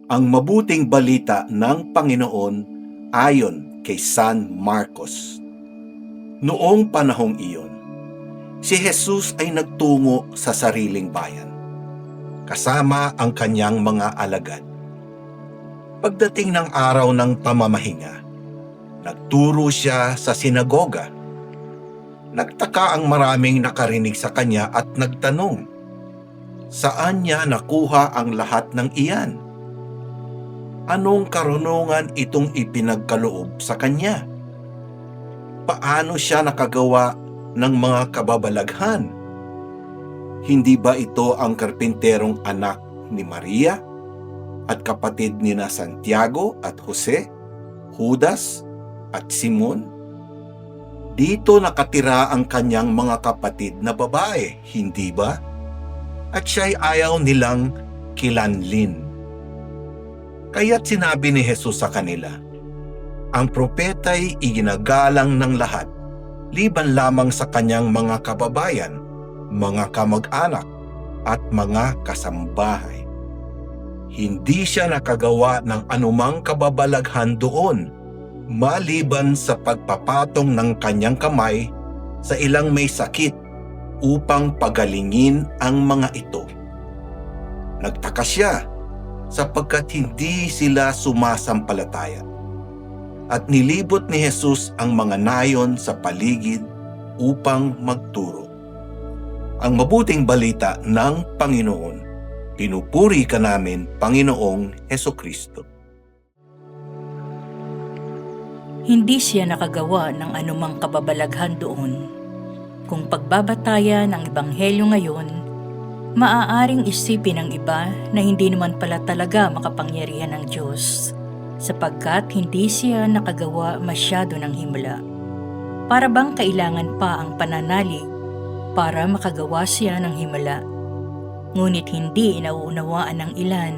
Ang mabuting balita ng Panginoon ayon kay San Marcos. Noong panahong iyon, si Jesus ay nagtungo sa sariling bayan, kasama ang kanyang mga alagad. Pagdating ng araw ng pamamahinga, nagturo siya sa sinagoga. Nagtaka ang maraming nakarinig sa kanya at nagtanong, saan niya nakuha ang lahat ng iyan? Anong karunungan itong ipinagkaloob sa kanya? Paano siya nakagawa ng mga kababalaghan? Hindi ba ito ang karpinterong anak ni Maria at kapatid ni na Santiago at Jose, Judas at Simon? Dito nakatira ang kanyang mga kapatid na babae, hindi ba? At siya'y ayaw nilang kilanlin. Kaya't sinabi ni Jesus sa kanila, ang propeta'y iginagalang ng lahat, liban lamang sa kanyang mga kababayan, mga kamag-anak, at mga kasambahay. Hindi siya nakagawa ng anumang kababalaghan doon, maliban sa pagpapatong ng kanyang kamay sa ilang may sakit upang pagalingin ang mga ito. Nagtaka siya sapagkat hindi sila sumasampalataya. At nilibot ni Jesus ang mga nayon sa paligid upang magturo. Ang mabuting balita ng Panginoon. Pinupuri ka namin, Panginoong Hesukristo. Hindi siya nakagawa ng anumang kababalaghan doon. Kung pagbabatayan ang Ebanghelyo ngayon, maaaring isipin ng iba na hindi naman pala talaga makapangyarihan ng Diyos, sapagkat hindi siya nakagawa masyado ng himala. Para bang kailangan pa ang pananalig para makagawa siya ng himala? Ngunit hindi nauunawaan ng ilan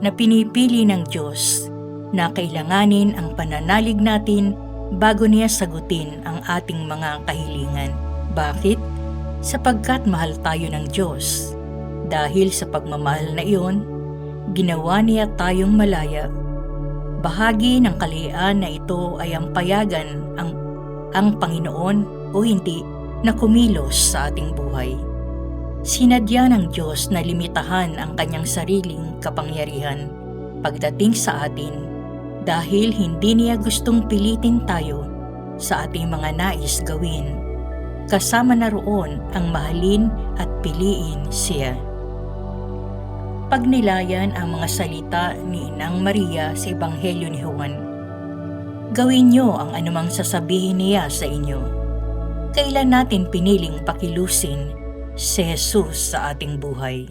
na pinipili ng Diyos na kailanganin ang pananalig natin bago niya sagutin ang ating mga kahilingan. Bakit? Sapagkat mahal tayo ng Diyos. Dahil sa pagmamahal na iyon, ginawa niya tayong malaya. Bahagi ng kalayaan na ito ay ang payagan ang Panginoon o hindi na kumilos sa ating buhay. Sinadya ng Diyos na limitahan ang kanyang sariling kapangyarihan pagdating sa atin dahil hindi niya gustong pilitin tayo sa ating mga nais gawin. Kasama na roon ang mahalin at piliin siya. Pagnilayan ang mga salita ni Inang Maria sa Ebanghelyo ni Juan. Gawin niyo ang anumang sasabihin niya sa inyo. Kailan natin piniling pakilusin si Jesus sa ating buhay?